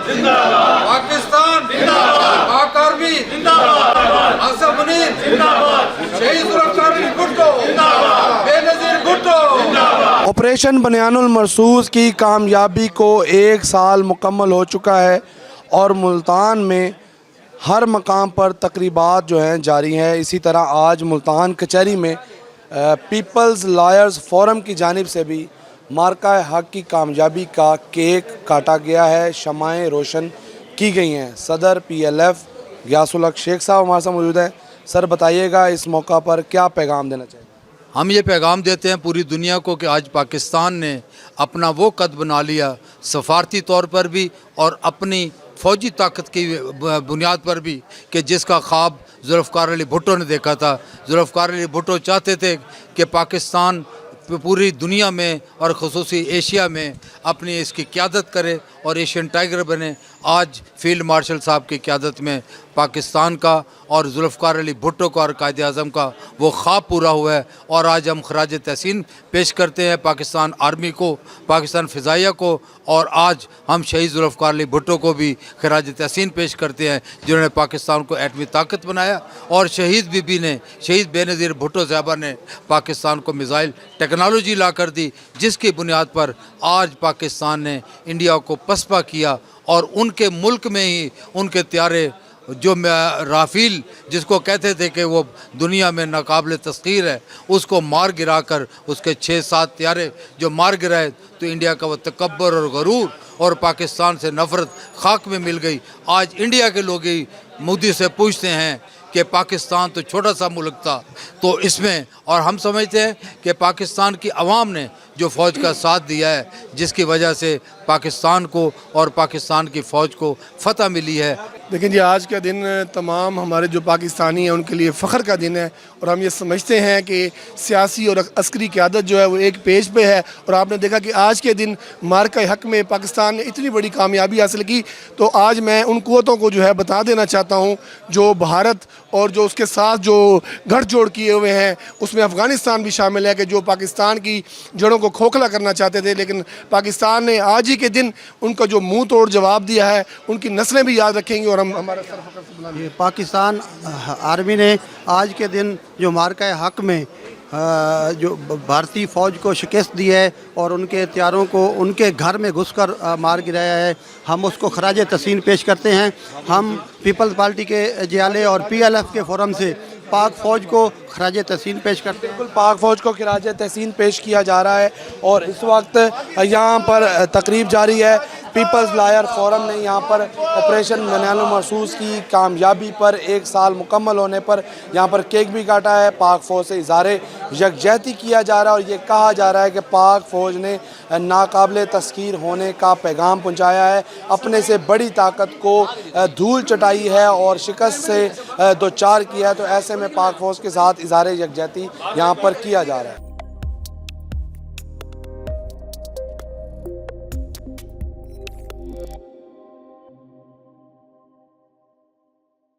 जिंदाबाद, पाकिस्तान जिंदाबाद, पाक आर्मी जिंदाबाद, आसिफ मुनीर जिंदाबाद, शहीद जुल्फ़िकार अली भुट्टो जिंदाबाद, बेनज़ीर भुट्टो जिंदाबाद। ऑपरेशन बनियानुल मरसूस की कामयाबी को 1 साल मुकम्मल हो चुका है और मुल्तान में हर मकाम पर तकरीबात जो हैं जारी हैं। इसी तरह आज मुल्तान कचहरी में पीपल्स लॉयर्स फोरम की जानिब से भी मार्का हक की कामयाबी का केक काटा गया है, शमाएं रोशन की गई हैं। सदर PLF गयासुल हक शेख साहब हमारे साथ मौजूद हैं। सर बताइएगा इस मौका पर क्या पैगाम देना चाहिए? हम ये पैगाम देते हैं पूरी दुनिया को कि आज पाकिस्तान ने अपना वो कद बना लिया, सफारती तौर पर भी और अपनी फ़ौजी ताकत की बुनियाद पर भी, कि जिसका ख्वाब जुल्फ़िकार अली भुट्टो ने देखा था। जुल्फ़िकार अली भुट्टो चाहते थे कि पाकिस्तान पूरी दुनिया में और ख़ुसूसी एशिया में अपनी इसकी क़यादत करे और एशियन टाइगर बने। आज फील्ड मार्शल साहब की क़यादत में पाकिस्तान का और जुल्फ़िकार अली भुट्टो का और कायद आज़म का वो ख्वाब पूरा हुआ है। और आज हम खराज तहसीन पेश करते हैं पाकिस्तान आर्मी को, पाकिस्तान फ़िज़ाइया को, और आज हम शहीद जुल्फ़िकार अली भुट्टो को भी खराज तहसीन पेश करते हैं जिन्होंने पाकिस्तान को एटमी ताकत बनाया। और शहीद बीबी ने, शहीद बेनज़ीर भुट्टो साहबा ने पाकिस्तान को मिसाइल टेक्नोलॉजी ला कर दी, जिसकी बुनियाद पर आज पाकिस्तान ने इंडिया को पसपा किया और उनके मुल्क में ही उनके त्यारे जो राफेल जिसको कहते थे कि वो दुनिया में नाकाबिल तस्खीर है, उसको मार गिरा कर उसके 6-7 त्यारे जो मार गिराए, तो इंडिया का वो तकब्बर और गरूर और पाकिस्तान से नफ़रत खाक में मिल गई। आज इंडिया के लोग ही मोदी से पूछते हैं कि पाकिस्तान तो छोटा सा मुल्क था, तो इसमें, और हम समझते हैं कि पाकिस्तान की आवाम ने जो फ़ौज का साथ दिया है, जिसकी वजह से पाकिस्तान को और पाकिस्तान की फ़ौज को फ़तह मिली है। लेकिन ये आज का दिन तमाम हमारे जो पाकिस्तानी हैं उनके लिए फ़ख्र का दिन है, और हम ये समझते हैं कि सियासी और अस्करी क़यादत जो है वो एक पेज पे है। और आपने देखा कि आज के दिन मार्का हक में पाकिस्तान ने इतनी बड़ी कामयाबी हासिल की। तो आज मैं उन क़ुव्वतों को जो है बता देना चाहता हूँ जो भारत और जो उसके साथ जो गठजोड़ किए हुए हैं, उसमें अफ़गानिस्तान भी शामिल है, कि जो पाकिस्तान की जड़ों को खोखला करना चाहते थे, लेकिन पाकिस्तान ने आज ही के दिन उनका जो मुंह तोड़ जवाब दिया है, उनकी नस्लें भी याद रखेंगी। और हम हमारा ये पाकिस्तान आर्मी ने आज के दिन जो मार्का हक में जो भारतीय फ़ौज को शिकस्त दी है और उनके हथियारों को उनके घर में घुसकर मार गिराया है, हम उसको खराज तहसीन पेश करते हैं। हम पीपल्स पार्टी के जियाले और PLF के फोरम से पाक फ़ौज को खराज तहसीन पेश करते हैं। बिल्कुल, पाक फ़ौज को खराज तहसीन पेश किया जा रहा है और इस वक्त यहाँ पर तकरीब जारी है। पीपल्स लॉयर फोरम ने यहाँ पर ऑपरेशन बनियानुल मरसूस की कामयाबी पर 1 साल मुकम्मल होने पर यहाँ पर केक भी काटा है। पाक फ़ौज से इज़हारे यकजहती किया जा रहा है और ये कहा जा रहा है कि पाक फ़ौज ने नाकाबिल तस्खीर होने का पैगाम पहुँचाया है, अपने से बड़ी ताकत को धूल चटाई है और शिकस्त से दो चार किया है। तो ऐसे में पाक फ़ौज के साथ इज़हारे यकजहती यहाँ पर किया जा रहा है।